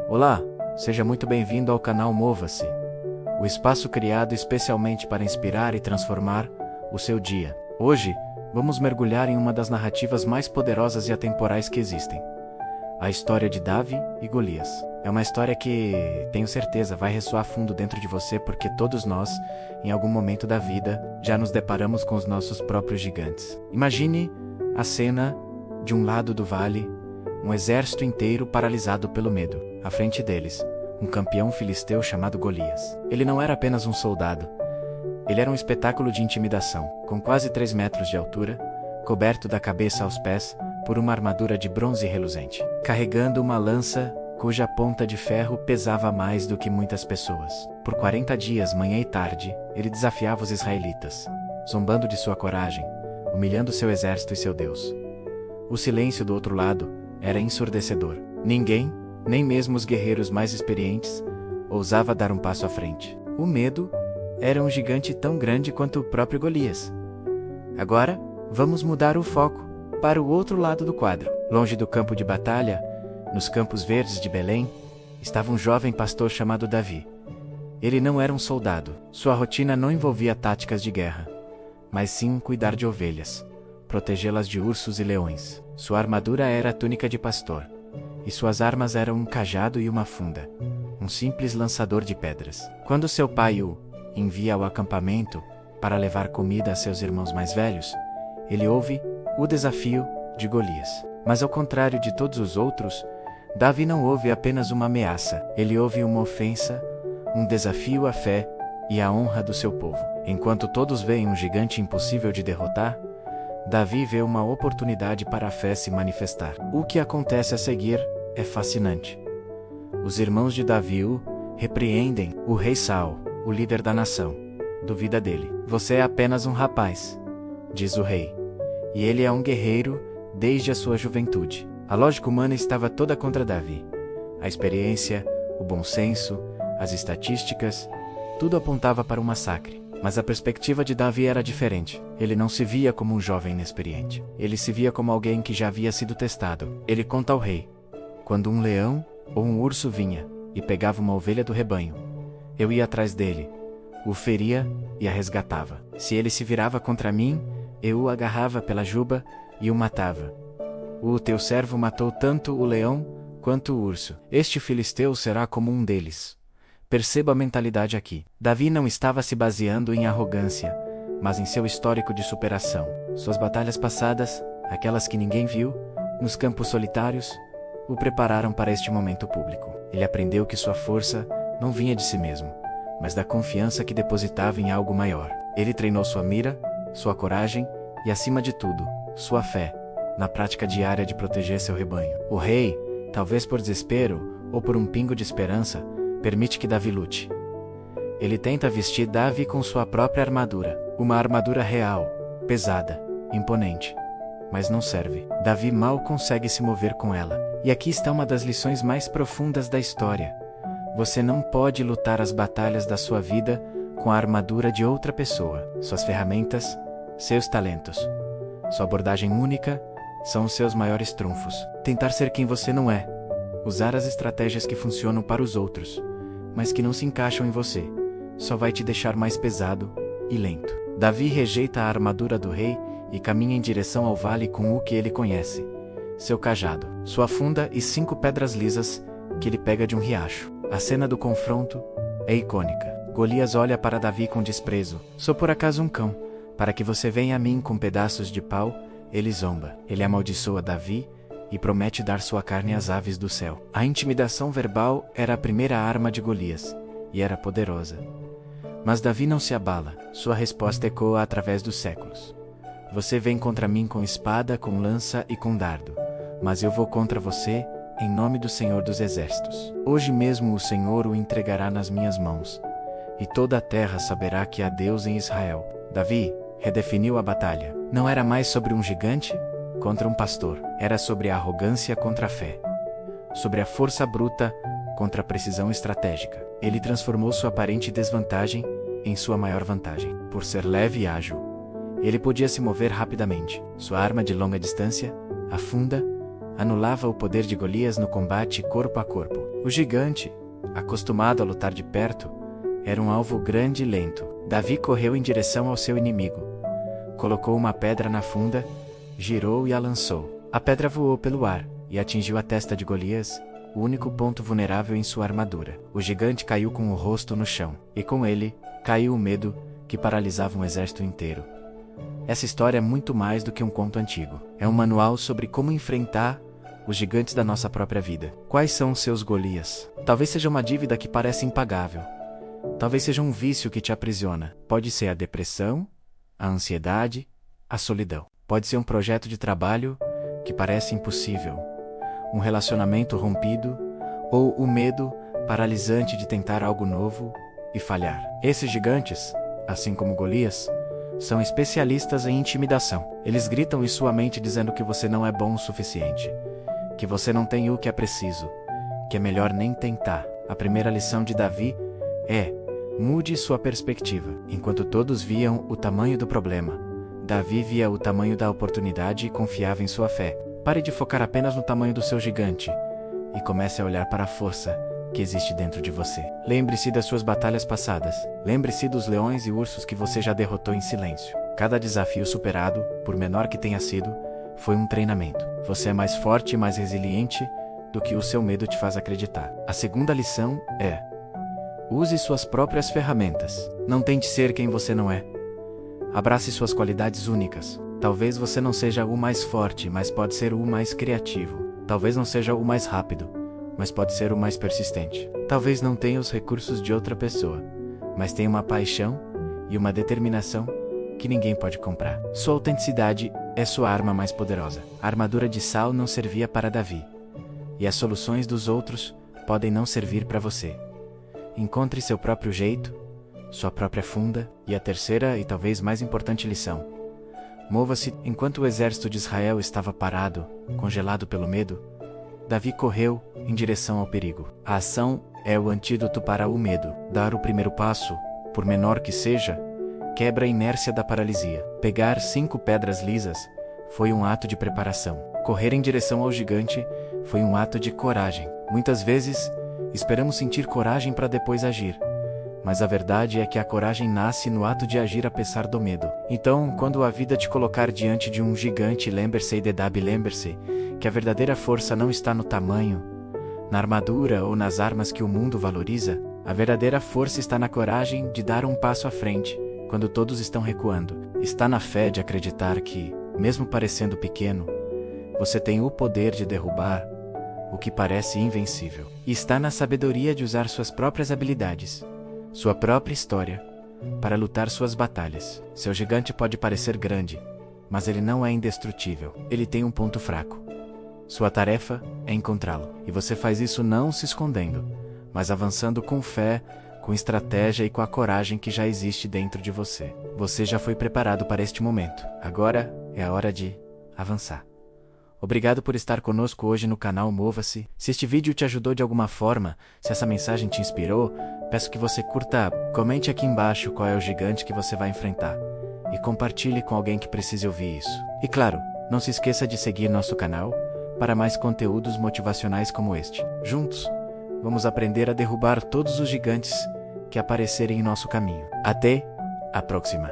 Olá, seja muito bem-vindo ao canal Mova-se, o espaço criado especialmente para inspirar e transformar o seu dia. Hoje, vamos mergulhar em uma das narrativas mais poderosas e atemporais que existem. A história de Davi e Golias. É uma história que, tenho certeza, vai ressoar fundo dentro de você porque todos nós, em algum momento da vida, já nos deparamos com os nossos próprios gigantes. Imagine a cena de um lado do vale, um exército inteiro paralisado pelo medo. À frente deles, um campeão filisteu chamado Golias. Ele não era apenas um soldado. Ele era um espetáculo de intimidação, com quase 3 metros de altura, coberto da cabeça aos pés por uma armadura de bronze reluzente, carregando uma lança cuja ponta de ferro pesava mais do que muitas pessoas. Por 40 dias, manhã e tarde, ele desafiava os israelitas, zombando de sua coragem, humilhando seu exército e seu Deus. O silêncio do outro lado era ensurdecedor. Ninguém, nem mesmo os guerreiros mais experientes, ousava dar um passo à frente. O medo era um gigante tão grande quanto o próprio Golias. Agora, vamos mudar o foco para o outro lado do quadro. Longe do campo de batalha, nos campos verdes de Belém, estava um jovem pastor chamado Davi. Ele não era um soldado. Sua rotina não envolvia táticas de guerra, mas sim cuidar de ovelhas, protegê-las de ursos e leões. Sua armadura era a túnica de pastor, e suas armas eram um cajado e uma funda, um simples lançador de pedras. Quando seu pai o envia ao acampamento para levar comida a seus irmãos mais velhos, ele ouve o desafio de Golias. Mas ao contrário de todos os outros, Davi não ouve apenas uma ameaça, ele ouve uma ofensa, um desafio à fé e à honra do seu povo. Enquanto todos veem um gigante impossível de derrotar, Davi vê uma oportunidade para a fé se manifestar. O que acontece a seguir é fascinante. Os irmãos de Davi o repreendem. O rei Saul, o líder da nação, duvida dele. Você é apenas um rapaz, diz o rei, e ele é um guerreiro desde a sua juventude. A lógica humana estava toda contra Davi. A experiência, o bom senso, as estatísticas, tudo apontava para um massacre. Mas a perspectiva de Davi era diferente. Ele não se via como um jovem inexperiente. Ele se via como alguém que já havia sido testado. Ele conta ao rei: quando um leão ou um urso vinha e pegava uma ovelha do rebanho, eu ia atrás dele, o feria e a resgatava. Se ele se virava contra mim, eu o agarrava pela juba e o matava. O teu servo matou tanto o leão quanto o urso. Este filisteu será como um deles. Perceba a mentalidade aqui. Davi não estava se baseando em arrogância, mas em seu histórico de superação. Suas batalhas passadas, aquelas que ninguém viu, nos campos solitários, o prepararam para este momento público. Ele aprendeu que sua força não vinha de si mesmo, mas da confiança que depositava em algo maior. Ele treinou sua mira, sua coragem e, acima de tudo, sua fé, na prática diária de proteger seu rebanho. O rei, talvez por desespero ou por um pingo de esperança, permite que Davi lute. Ele tenta vestir Davi com sua própria armadura. Uma armadura real, pesada, imponente. Mas não serve. Davi mal consegue se mover com ela. E aqui está uma das lições mais profundas da história. Você não pode lutar as batalhas da sua vida com a armadura de outra pessoa. Suas ferramentas, seus talentos, sua abordagem única são os seus maiores trunfos. Tentar ser quem você não é. Usar as estratégias que funcionam para os outros, mas que não se encaixam em você, só vai te deixar mais pesado e lento. Davi rejeita a armadura do rei e caminha em direção ao vale com o que ele conhece: seu cajado, sua funda e 5 pedras lisas que ele pega de um riacho. A cena do confronto é icônica. Golias olha para Davi com desprezo. Sou por acaso um cão, para que você venha a mim com pedaços de pau? Ele zomba. Ele amaldiçoa Davi e promete dar sua carne às aves do céu. A intimidação verbal era a primeira arma de Golias, e era poderosa. Mas Davi não se abala. Sua resposta ecoa através dos séculos. Você vem contra mim com espada, com lança e com dardo, mas eu vou contra você em nome do Senhor dos Exércitos. Hoje mesmo o Senhor o entregará nas minhas mãos, e toda a terra saberá que há Deus em Israel. Davi redefiniu a batalha. Não era mais sobre um gigante contra um pastor. Era sobre a arrogância contra a fé. Sobre a força bruta contra a precisão estratégica. Ele transformou sua aparente desvantagem em sua maior vantagem. Por ser leve e ágil, ele podia se mover rapidamente. Sua arma de longa distância, a funda, anulava o poder de Golias no combate corpo a corpo. O gigante, acostumado a lutar de perto, era um alvo grande e lento. Davi correu em direção ao seu inimigo. Colocou uma pedra na funda, girou e a lançou. A pedra voou pelo ar e atingiu a testa de Golias, o único ponto vulnerável em sua armadura. O gigante caiu com o rosto no chão, e com ele, caiu o medo que paralisava um exército inteiro. Essa história é muito mais do que um conto antigo. É um manual sobre como enfrentar os gigantes da nossa própria vida. Quais são os seus Golias? Talvez seja uma dívida que parece impagável. Talvez seja um vício que te aprisiona. Pode ser a depressão, a ansiedade, a solidão. Pode ser um projeto de trabalho que parece impossível, um relacionamento rompido ou o medo paralisante de tentar algo novo e falhar. Esses gigantes, assim como Golias, são especialistas em intimidação. Eles gritam em sua mente dizendo que você não é bom o suficiente, que você não tem o que é preciso, que é melhor nem tentar. A primeira lição de Davi é: mude sua perspectiva. Enquanto todos viam o tamanho do problema, Davi via o tamanho da oportunidade e confiava em sua fé. Pare de focar apenas no tamanho do seu gigante e comece a olhar para a força que existe dentro de você. Lembre-se das suas batalhas passadas. Lembre-se dos leões e ursos que você já derrotou em silêncio. Cada desafio superado, por menor que tenha sido, foi um treinamento. Você é mais forte e mais resiliente do que o seu medo te faz acreditar. A segunda lição é: use suas próprias ferramentas. Não tente ser quem você não é. Abrace suas qualidades únicas. Talvez você não seja o mais forte, mas pode ser o mais criativo. Talvez não seja o mais rápido, mas pode ser o mais persistente. Talvez não tenha os recursos de outra pessoa, mas tenha uma paixão e uma determinação que ninguém pode comprar. Sua autenticidade é sua arma mais poderosa. A armadura de Saul não servia para Davi, e as soluções dos outros podem não servir para você. Encontre seu próprio jeito, sua própria funda. E a terceira e talvez mais importante lição: mova-se. Enquanto o exército de Israel estava parado, congelado pelo medo, Davi correu em direção ao perigo. A ação é o antídoto para o medo. Dar o primeiro passo, por menor que seja, quebra a inércia da paralisia. Pegar 5 pedras lisas foi um ato de preparação. Correr em direção ao gigante foi um ato de coragem. Muitas vezes, esperamos sentir coragem para depois agir. Mas a verdade é que a coragem nasce no ato de agir apesar do medo. Então, quando a vida te colocar diante de um gigante, lembre-se que a verdadeira força não está no tamanho, na armadura ou nas armas que o mundo valoriza. A verdadeira força está na coragem de dar um passo à frente, quando todos estão recuando. Está na fé de acreditar que, mesmo parecendo pequeno, você tem o poder de derrubar o que parece invencível. E está na sabedoria de usar suas próprias habilidades, sua própria história, para lutar suas batalhas. Seu gigante pode parecer grande, mas ele não é indestrutível. Ele tem um ponto fraco. Sua tarefa é encontrá-lo. E você faz isso não se escondendo, mas avançando com fé, com estratégia e com a coragem que já existe dentro de você. Você já foi preparado para este momento. Agora é a hora de avançar. Obrigado por estar conosco hoje no canal Mova-se. Se este vídeo te ajudou de alguma forma, se essa mensagem te inspirou, peço que você curta, comente aqui embaixo qual é o gigante que você vai enfrentar e compartilhe com alguém que precise ouvir isso. E claro, não se esqueça de seguir nosso canal para mais conteúdos motivacionais como este. Juntos, vamos aprender a derrubar todos os gigantes que aparecerem em nosso caminho. Até a próxima!